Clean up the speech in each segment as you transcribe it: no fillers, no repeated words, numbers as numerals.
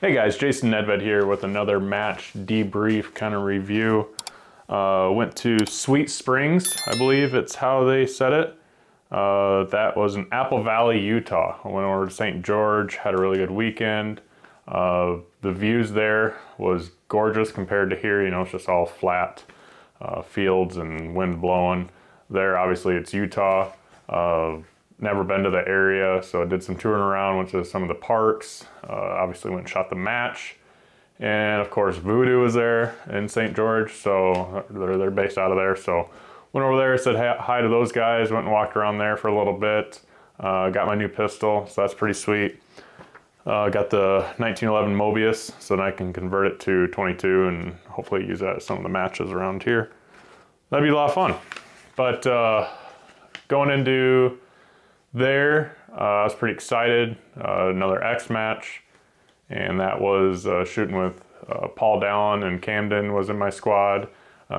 Hey guys, Jason Nedved here with another match debrief kind of review. Went to Sweet Springs, I believe it's how they said it. That was in Apple Valley, Utah. I went over to St. George, had a really good weekend. The views there was gorgeous compared to here. You know, it's just all flat fields and wind blowing. There, obviously, it's Utah. Never been to the area, so I did some touring around, went to some of the parks, obviously went and shot the match. And of course, Vudoo was there in St. George, so they're based out of there. So went over there, said hi to those guys, went and walked around there for a little bit. Got my new pistol, so that's pretty sweet. Got the 1911 Mobius, so then I can convert it to 22 and hopefully use that at some of the matches around here. That'd be a lot of fun. But going into there, I was pretty excited. Another X match, and that was shooting with Paul Dallin and Camden was in my squad.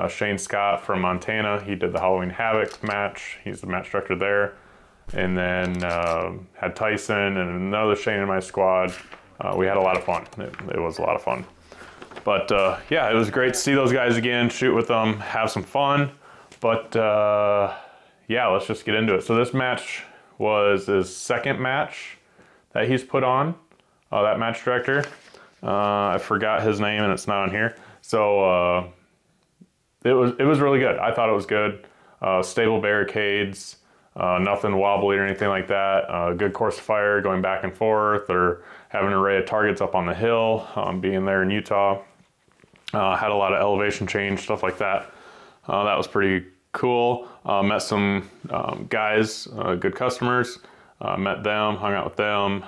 Shane Scott from Montana, he did the Halloween Havoc match. He's the match director there. And then had Tyson and another Shane in my squad. We had a lot of fun. It was a lot of fun. But yeah, it was great to see those guys again, shoot with them, have some fun. But yeah, let's just get into it. So this match was his second match that he's put on, that match director. I forgot his name and it's not on here. So it was really good. I thought it was good. Stable barricades, nothing wobbly or anything like that. Good course of fire, going back and forth, or having an array of targets up on the hill, being there in Utah. Had a lot of elevation change, stuff like that. That was pretty cool. Met some guys, good customers, met them, hung out with them,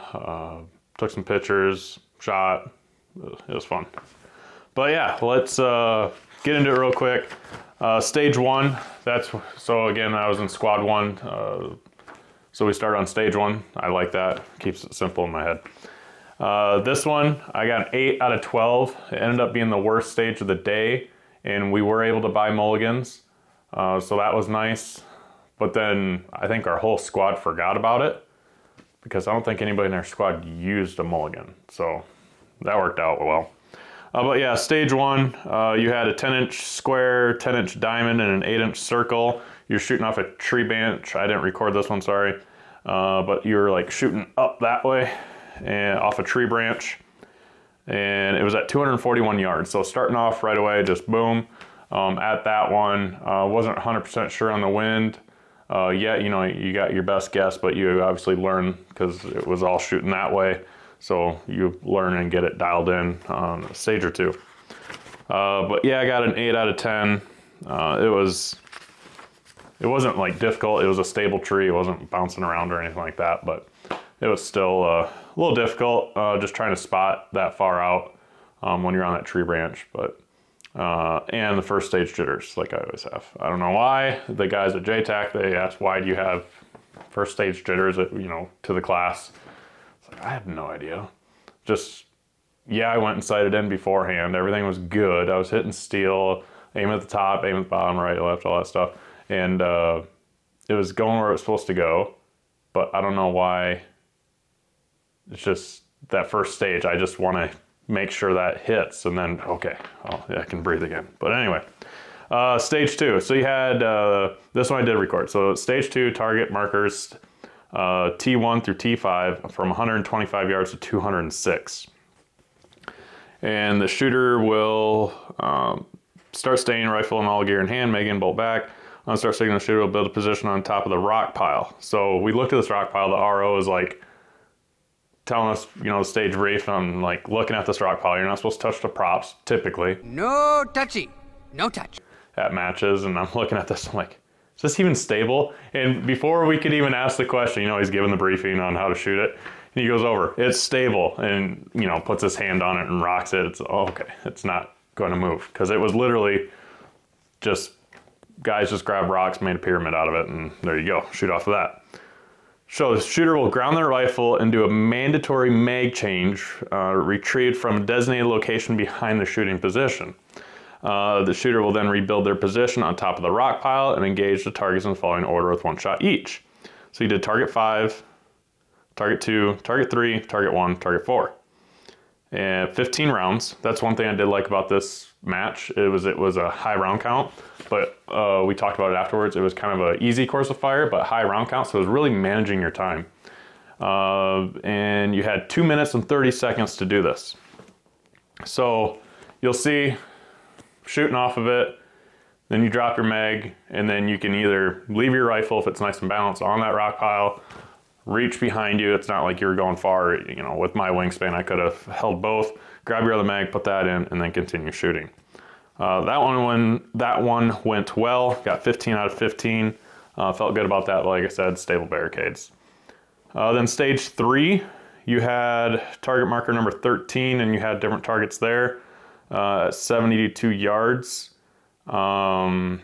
took some pictures, shot. It was fun. But yeah, let's get into it real quick. Stage one, so again, I was in squad one, so we started on stage one. I like that, keeps it simple in my head. This one, I got an 8 out of 12. It ended up being the worst stage of the day, and we were able to buy mulligans. So that was nice, but then I think our whole squad forgot about it because I don't think anybody in our squad used a mulligan, so that worked out well. But yeah, stage one, you had a 10-inch square, 10-inch diamond, and an 8-inch circle. You're shooting off a tree branch. I didn't record this one, sorry, but you were like shooting up that way and off a tree branch, and it was at 241 yards. So starting off right away, just boom. At that one, wasn't 100% sure on the wind. Yeah, you know, you got your best guess, but you obviously learn because it was all shooting that way. So you learn and get it dialed in on a stage or two. But yeah, I got an 8 out of 10. It wasn't like difficult. It was a stable tree. It wasn't bouncing around or anything like that, but it was still a little difficult just trying to spot that far out when you're on that tree branch. But and the first stage jitters, like I always have. I don't know why. The guys at JTAC, they asked, why do you have first stage jitters, you know, to the class? It's like, I have no idea. Just, yeah, I went and sighted in beforehand. Everything was good. I was hitting steel, aim at the top, aim at the bottom, right, left, all that stuff. And it was going where it was supposed to go, but I don't know why. It's just that first stage, I just want to make sure that hits, and then, okay, yeah, I can breathe again. But anyway, stage two. So you had, this one I did record. So stage two, target markers, T1 through T5 from 125 yards to 206. And the shooter will start staying rifle and all gear in hand, making bolt back. Start signaling the shooter will build a position on top of the rock pile. So we looked at this rock pile, the RO is like, telling us, you know, the stage brief, and I'm like looking at this rock pile. You're not supposed to touch the props, typically. No touchy, no touch. At matches, and I'm looking at this, I'm like, is this even stable? And before we could even ask the question, you know, he's giving the briefing on how to shoot it, and he goes over, it's stable, and, you know, puts his hand on it and rocks it. It's, oh, okay, it's not going to move, because it was literally just, guys just grabbed rocks, made a pyramid out of it, and there you go, shoot off of that. So the shooter will ground their rifle and do a mandatory mag change, retrieved from a designated location behind the shooting position. The shooter will then rebuild their position on top of the rock pile and engage the targets in the following order with one shot each. So he did target 5, target 2, target 3, target 1, target 4. and 15 rounds. That's one thing I did like about this match. It was a high round count, but we talked about it afterwards. It was kind of an easy course of fire, but high round count, so it was really managing your time. And you had 2 minutes and 30 seconds to do this. So you'll see shooting off of it, then you drop your mag, and then you can either leave your rifle if it's nice and balanced on that rock pile, reach behind you. It's not like you're going far, you know, with my wingspan, I could have held both, grab your other mag, put that in, and then continue shooting. That one went well, got 15 out of 15. Felt good about that, like I said, stable barricades. Then stage 3, you had target marker number 13, and you had different targets there at 72 yards. Sorry, I'm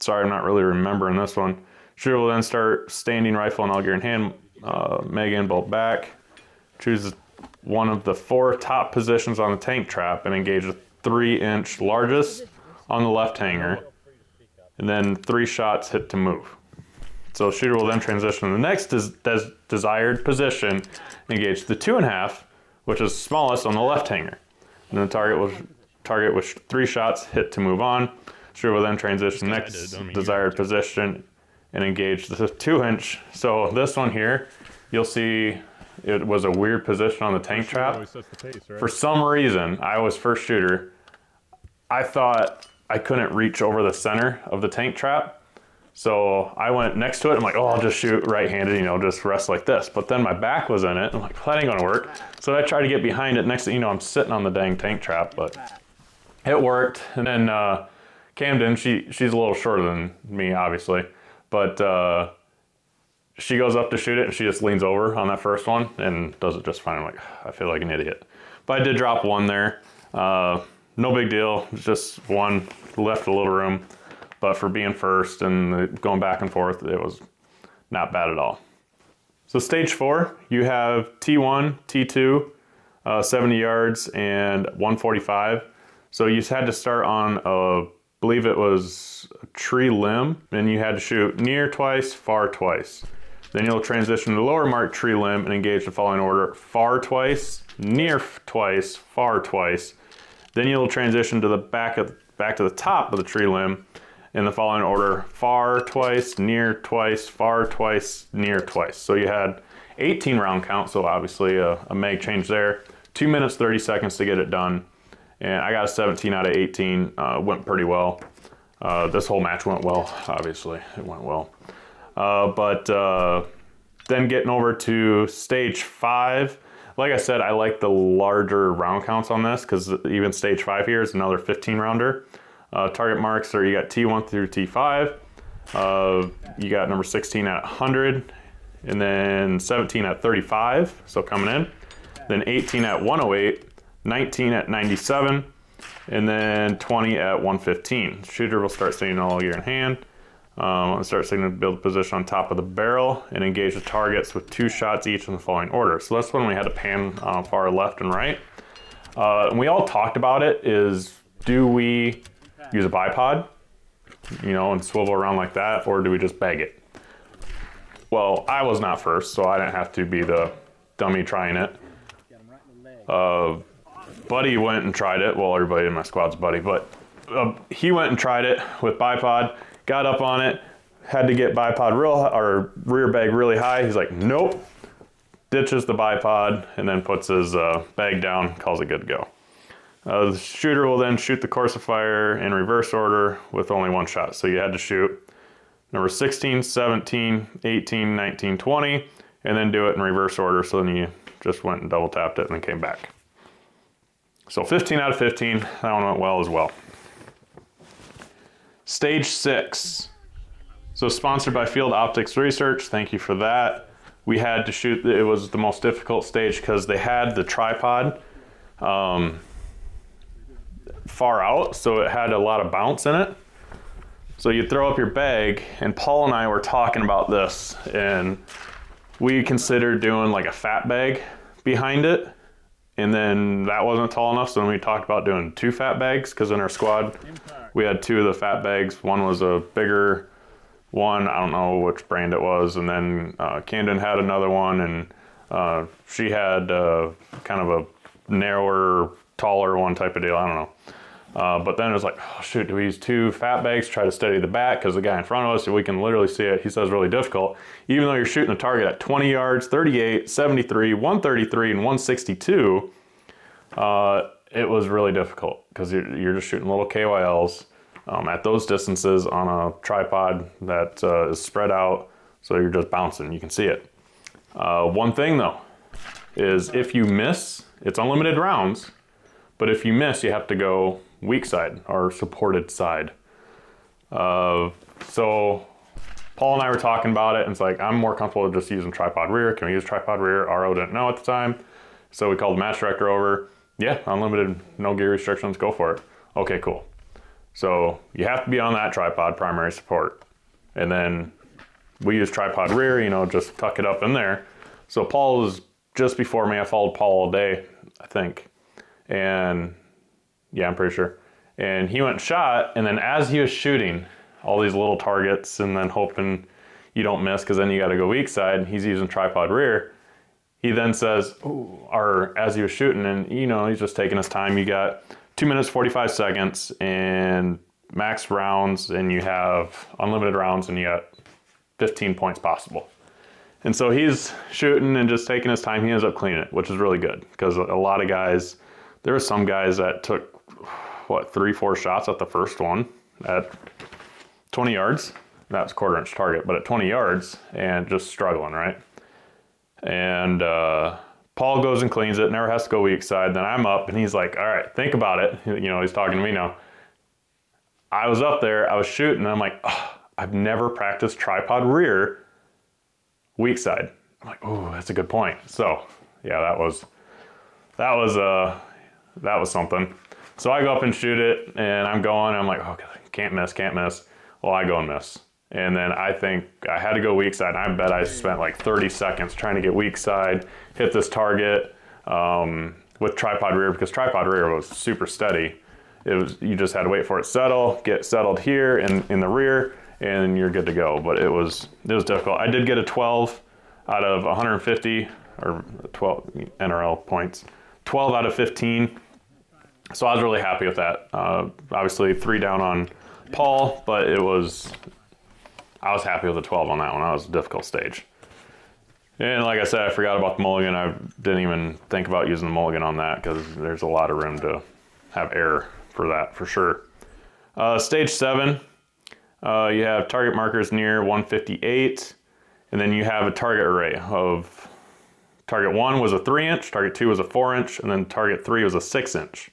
not really remembering this one. Shooter will then start standing rifle and all gear in hand, mag in, bolt back. Choose one of the 4 top positions on the tank trap and engage a 3-inch largest on the left hanger, and then 3 shots hit to move. So shooter will then transition to the next desired position, engage the 2.5, which is smallest on the left hanger. And the target with 3 shots hit to move on. Shooter will then transition to the next desired position and engage the 2-inch. So this one here, you'll see it was a weird position on the tank trap. For some reason, I was first shooter. I thought I couldn't reach over the center of the tank trap. So I went next to it. I'm like, oh, I'll just shoot right-handed, you know, just rest like this. But then my back was in it. I'm like, well, that ain't gonna work. So I tried to get behind it. Next thing you know, I'm sitting on the dang tank trap, but it worked. And then Camden, she's a little shorter than me, obviously, but she goes up to shoot it and she just leans over on that first one and does it just fine. I'm like, I feel like an idiot. But I did drop one there. No big deal, just one, left a little room. But for being first and going back and forth, it was not bad at all. So stage 4, you have T1, T2, 70 yards and 145. So you had to start on I believe it was a tree limb, and you had to shoot near twice, far twice. Then you'll transition to the lower marked tree limb and engage the following order: far twice, near twice, far twice. Then you'll transition to the back to the top of the tree limb in the following order: far twice, near twice, far twice, near twice. So you had 18 round count, so obviously a mag change there. 2 minutes, 30 seconds to get it done. And I got a 17 out of 18, went pretty well. This whole match went well, obviously, it went well. Then getting over to stage 5, like I said, I like the larger round counts on this, because even stage 5 here is another 15 rounder. Target marks are, you got T1 through T5, you got number 16 at 100, and then 17 at 35, so coming in, then 18 at 108, 19 at 97, and then 20 at 115. Shooter will start standing all gear in hand. Start signaling to build position on top of the barrel and engage the targets with 2 shots each in the following order. So that's when we had to pan far left and right. And we all talked about it, is do we use a bipod, you know, and swivel around like that, or do we just bag it? Well, I was not first, so I didn't have to be the dummy trying it. Buddy went and tried it. Well, everybody in my squad's Buddy, but he went and tried it with bipod, got up on it, had to get bipod or rear bag really high. He's like, nope, ditches the bipod and then puts his bag down, calls it good to go. The shooter will then shoot the course of fire in reverse order with only 1 shot. So you had to shoot number 16, 17, 18, 19, 20, and then do it in reverse order. So then you just went and double tapped it and then came back. So 15 out of 15, that one went well as well. Stage 6. So sponsored by Field Optics Research, thank you for that. We had to shoot, it was the most difficult stage because they had the tripod far out, so it had a lot of bounce in it. So you throw up your bag, and Paul and I were talking about this, and we considered doing like a fat bag behind it, and then that wasn't tall enough, so then we talked about doing 2 fat bags, because in our squad we had 2 of the fat bags. One was a bigger one, I don't know which brand it was, and then Camden had another one, and she had kind of a narrower, taller one type of deal. I don't know. But then it was like, oh shoot, do we use 2 fat bags, try to steady the bat? Because the guy in front of us, we can literally see it. He says really difficult. Even though you're shooting the target at 20 yards, 38, 73, 133, and 162, it was really difficult because you're just shooting little KYLs at those distances on a tripod that is spread out. So you're just bouncing, you can see it. One thing though, is if you miss, it's unlimited rounds, but if you miss, you have to go weak side or supported side. So Paul and I were talking about it, and it's like, I'm more comfortable just using tripod rear. Can we use tripod rear? RO didn't know at the time. So we called the match director over. Yeah, unlimited, no gear restrictions, go for it. Okay, cool. So you have to be on that tripod primary support. And then we use tripod rear, you know, just tuck it up in there. So Paul was just before me. I followed Paul all day, I think. And yeah, I'm pretty sure. And he went and shot, and then as he was shooting all these little targets and then hoping you don't miss because then you got to go weak side, he's using tripod rear. He then says, ooh, or as he was shooting, and you know, he's just taking his time. You got 2 minutes, 45 seconds and max rounds, and you have unlimited rounds, and you got 15 points possible. And so he's shooting and just taking his time. He ends up cleaning it, which is really good because a lot of guys, there were some guys that took, what, 3-4 shots at the first one at 20 yards. That's 1/4 inch target, but at 20 yards and just struggling, right? And Paul goes and cleans it, never has to go weak side. Then I'm up and he's like, all right, think about it. You know, he's talking to me now. I was up there, I was shooting, and I'm like, oh, I've never practiced tripod rear weak side. I'm like, oh, that's a good point. So yeah, that was something. So I go up and shoot it, and I'm going, I'm like, okay, can't miss, can't miss. Well, I go and miss. And then I think I had to go weak side, and I bet I spent like 30 seconds trying to get weak side, hit this target with tripod rear, because tripod rear was super steady. It was, you just had to wait for it to settle, get settled here in the rear, and you're good to go. But it was difficult. I did get a 12 out of 150, or 12 NRL points, 12 out of 15. So I was really happy with that. Obviously 3 down on Paul, but I was happy with the 12 on that one. That was a difficult stage. And like I said, I forgot about the mulligan. I didn't even think about using the mulligan on that because there's a lot of room to have error for that, for sure. Stage 7, you have target markers near 158, and then you have a target array of target 1 was a 3-inch, target 2 was a 4-inch, and then target 3 was a 6-inch.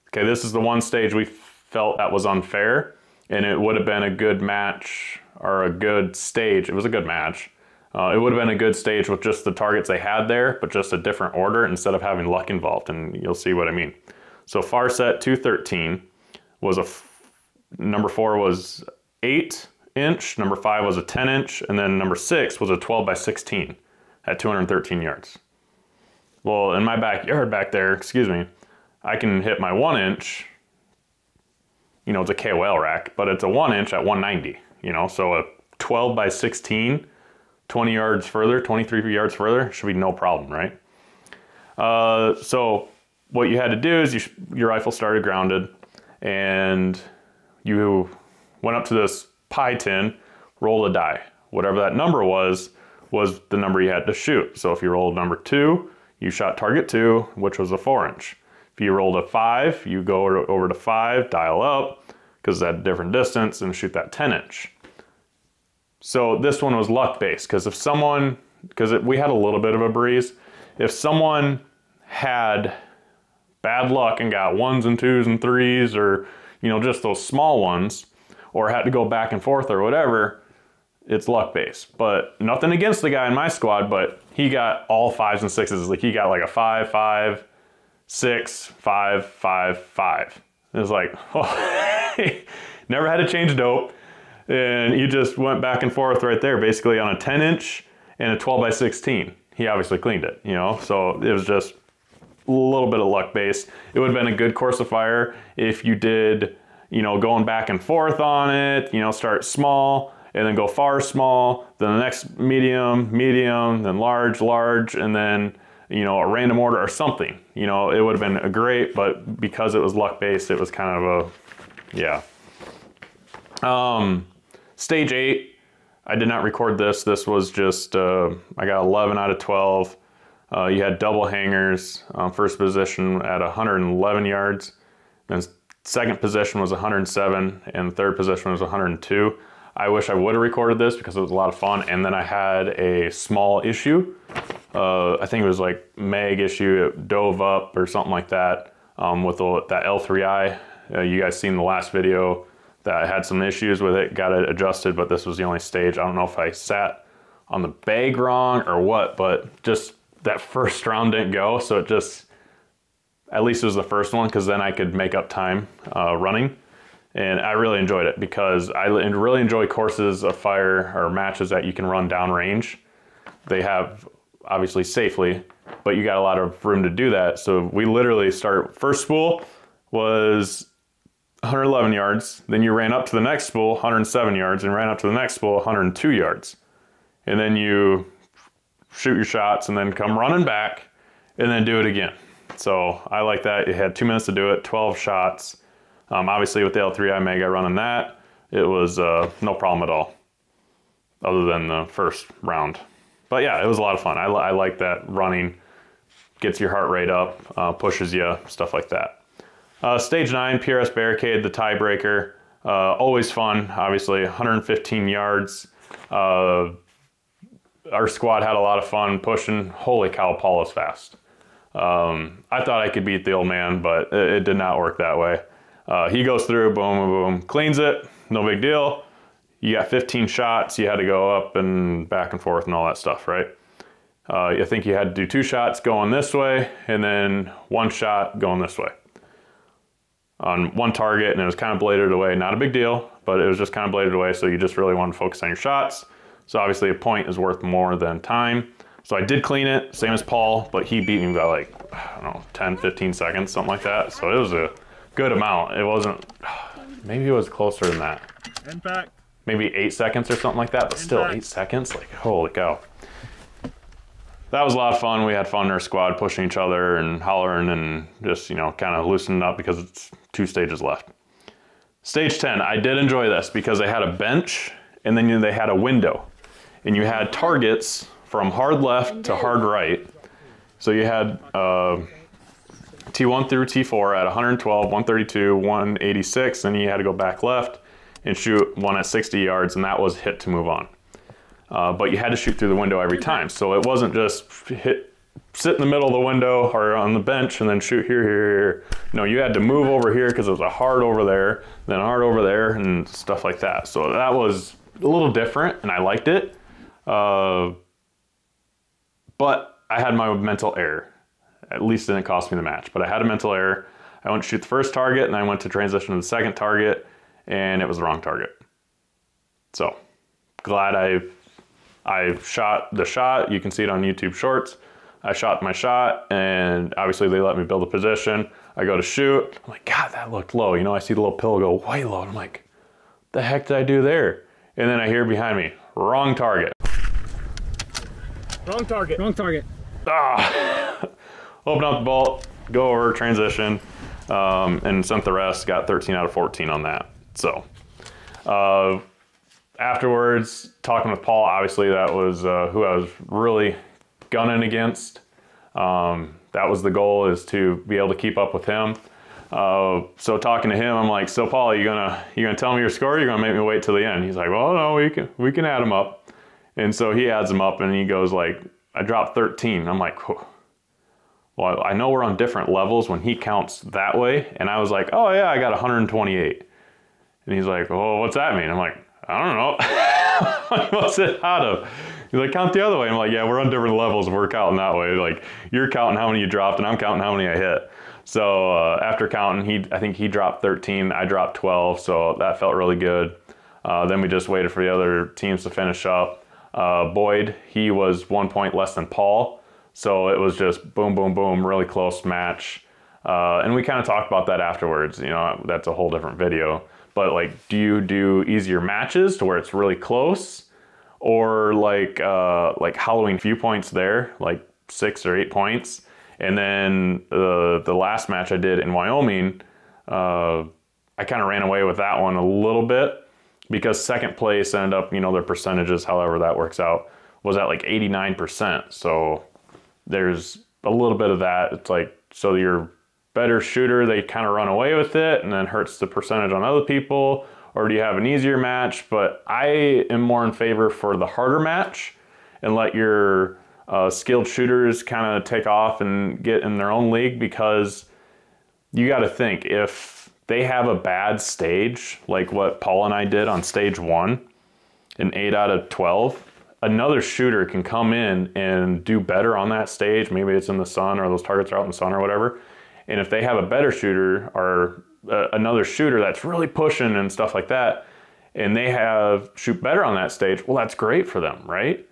Okay, this is the one stage we felt that was unfair, and it would have been a good match, or a good stage. It was a good match. It would have been a good stage with just the targets they had there, but just a different order instead of having luck involved, and you'll see what I mean. So far set 213 was number 4 was 8-inch, number 5 was a 10-inch, and then number 6 was a 12 by 16 at 213 yards. Well, in my backyard back there, excuse me, I can hit my 1-inch, you know, it's a KOL rack, but it's a 1-inch at 190, you know, so a 12 by 16, 20 yards further, 23 yards further, should be no problem, right? So what you had to do is your rifle started grounded, and you went up to this pie tin, rolled a die. Whatever that number was the number you had to shoot. So if you rolled number 2, you shot target 2, which was a 4-inch. If you rolled a 5, you go over to 5, dial up, because it's at a different distance, and shoot that 10-inch. So this one was luck-based, because if someone, we had a little bit of a breeze, if someone had bad luck and got 1s and 2s and 3s, or, you know, just those small ones, or had to go back and forth or whatever, it's luck-based. But nothing against the guy in my squad, but he got all 5s and 6s. Like, he got like a 5, 5, 6, 5, 5, 5. It was like, oh, never had to change dope. And he just went back and forth right there, basically on a 10-inch and a 12 by 16. He obviously cleaned it, you know? So it was just a little bit of luck based. It would have been a good course of fire if you did, you know, going back and forth on it, you know, start small and then go far small, then the next medium, medium, then large, large, and then, you know, a random order or something. You know, it would have been great, but because it was luck-based, it was kind of a, yeah. Stage 8, I did not record this. This was just, I got 11 out of 12. You had double hangers. First position at 111 yards. Then second position was 107, and third position was 102. I wish I would have recorded this because it was a lot of fun. And then I had a small issue. I think it was like mag issue. It dove up or something like that with that L3i. You guys seen the last video that I had some issues with it, got it adjusted, but this was the only stage. I don't know if I sat on the bag wrong or what, but just that first round didn't go. So it just, at least it was the first one, because then I could make up time running. And I really enjoyed it because I really enjoy courses of fire or matches that you can run downrange. They have, obviously safely, but you got a lot of room to do that. So we literally first spool was 111 yards, then you ran up to the next spool, 107 yards, and ran up to the next spool, 102 yards. And then you shoot your shots and then come running back and then do it again. So I like that. You had 2 minutes to do it, 12 shots. Obviously with the L3i Mega running that, it was no problem at all, other than the first round. But yeah, it was a lot of fun. I like that running, gets your heart rate up, pushes you, stuff like that. Stage 9, PRS Barricade, the tiebreaker. Always fun, obviously, 115 yards. Our squad had a lot of fun pushing. Holy cow, Paul is fast. I thought I could beat the old man, but it did not work that way. He goes through, boom, boom, boom, cleans it, no big deal. You got 15 shots, you had to go up and back and forth and all that stuff, right? I think you had to do 2 shots going this way and then 1 shot going this way on 1 target, and it was kind of bladed away. Not a big deal, but it was just kind of bladed away, so you just really wanted to focus on your shots. So obviously a point is worth more than time. So I did clean it, same as Paul, but he beat me by like, I don't know, 10, 15 seconds, something like that. So it was a good amount. It wasn't, maybe it was closer than that. And back. Maybe 8 seconds or something like that, but still 8 seconds, like holy cow. That was a lot of fun. We had fun in our squad, pushing each other and hollering and just, you know, kind of loosening up because it's 2 stages left. Stage 10, I did enjoy this because they had a bench and then they had a window. And you had targets from hard left to hard right. So you had T1 through T4 at 112, 132, 186, and you had to go back left and shoot one at 60 yards, and that was hit to move on. But you had to shoot through the window every time. So it wasn't just sit in the middle of the window or on the bench and then shoot here, here, here. No, you had to move over here because it was a hard over there, then a hard over there, and stuff like that. So that was a little different, and I liked it. But I had my mental error. At least it didn't cost me the match, but I had a mental error. I went to shoot the first target, and I went to transition to the second target, and it was the wrong target. So glad I shot the shot. You can see it on YouTube Shorts. I shot my shot, and obviously they let me build a position. I go to shoot. I'm like, God, that looked low. You know, I see the little pill go way low. I'm like, the heck did I do there? And then I hear behind me, wrong target. Wrong target. Wrong target. Ah. Open up the bolt, go over, transition, and sent the rest. Got 13 out of 14 on that. So afterwards, talking with Paul, obviously that was who I was really gunning against. That was the goal, is to be able to keep up with him. So talking to him, I'm like, so Paul, you gonna tell me your score? Or you gonna make me wait till the end? He's like, well, no, we can add them up. And so he adds them up, and he goes like, I dropped 13. I'm like, whew. Well, I know we're on different levels when he counts that way. And I was like, oh yeah, I got 128. And he's like, oh, what's that mean? I'm like, I don't know. What's it out of? He's like, count the other way. I'm like, yeah, we're on different levels. We're counting that way. Like, you're counting how many you dropped, and I'm counting how many I hit. So after counting, I think he dropped 13. I dropped 12. So that felt really good. Then we just waited for the other teams to finish up. Boyd, he was 1 point less than Paul. So it was just boom, boom, boom, really close match. And we kind of talked about that afterwards. You know, that's a whole different video. But like, do you do easier matches to where it's really close? Or like Halloween viewpoints there, like 6 or 8 points. And then the last match I did in Wyoming, I kind of ran away with that one a little bit because second place ended up, you know, their percentages, however that works out, was at like 89%. So there's a little bit of that. It's like, so your better shooter, they kind of run away with it and then hurts the percentage on other people, or do you have an easier match? But I am more in favor for the harder match and let your skilled shooters kind of take off and get in their own league, because you got to think, if they have a bad stage, like what Paul and I did on stage 1, an 8 out of 12, another shooter can come in and do better on that stage. Maybe it's in the sun or those targets are out in the sun or whatever. And if they have a better shooter or another shooter that's really pushing and stuff like that, and they shoot better on that stage, well, that's great for them, right?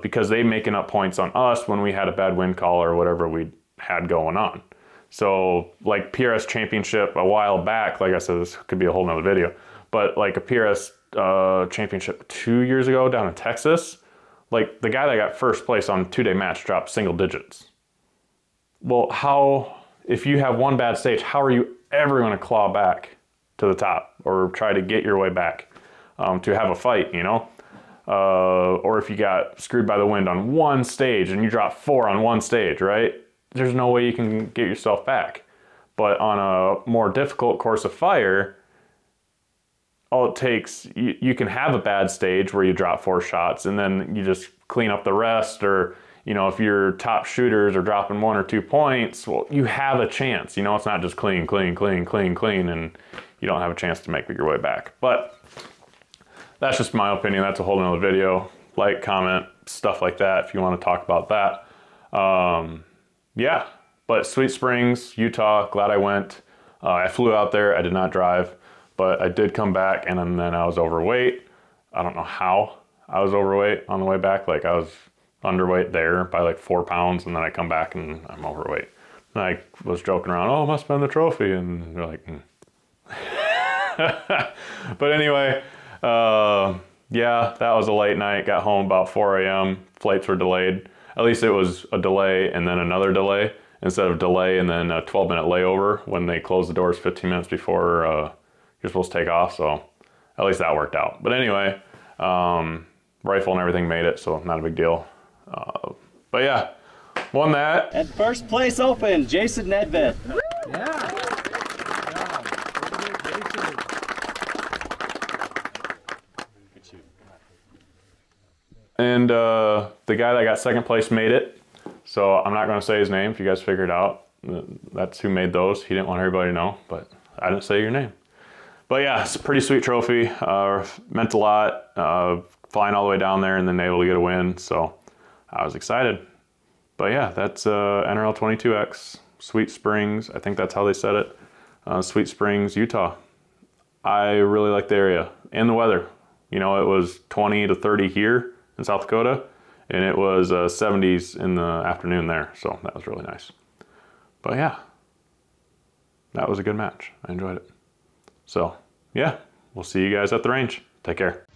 Because they making up points on us when we had a bad wind call or whatever we had going on. So like PRS championship a while back, like I said, this could be a whole nother video, but like a PRS championship 2 years ago down in Texas, like the guy that got first place on 2-day match dropped single digits. Well, if you have one bad stage, how are you ever going to claw back to the top or try to get your way back to have a fight, you know? Or if you got screwed by the wind on one stage and you drop 4 on one stage, right? There's no way you can get yourself back. But on a more difficult course of fire, all it takes, you can have a bad stage where you drop 4 shots and then you just clean up the rest, or, you know, if your top shooters are dropping 1 or 2 points, well, you have a chance. You know, it's not just clean, clean, clean, clean, clean, and you don't have a chance to make your way back. But that's just my opinion. That's a whole nother video. Like, comment, stuff like that if you want to talk about that. Yeah, but Sweet Springs, Utah, glad I went. I flew out there. I did not drive, but I did come back, and then I was overweight. I don't know how I was overweight on the way back. Like, I was underweight there by like 4 pounds, and then I come back and I'm overweight. And I was joking around, oh, it must have been the trophy, and they're like, But anyway, yeah, that was a late night. Got home about 4 a.m. Flights were delayed. At least it was a delay and then another delay, instead of delay and then a 12-minute layover when they close the doors 15 minutes before you're supposed to take off. So at least that worked out. But anyway, rifle and everything made it, so not a big deal. But yeah, won that. And first place open, Jason Nedved. Yeah. And the guy that got second place made it. So I'm not going to say his name. If you guys figured out, that's who made those. He didn't want everybody to know, but I didn't say your name. But yeah, it's a pretty sweet trophy. Meant a lot. Flying all the way down there and then able to get a win. So I was excited. But yeah, that's NRL22X, Sweet Springs. I think that's how they said it. Sweet Springs, Utah. I really like the area and the weather. You know, it was 20 to 30 here in South Dakota, and it was 70s in the afternoon there, so that was really nice. But yeah, that was a good match. I enjoyed it. So yeah, we'll see you guys at the range. Take care.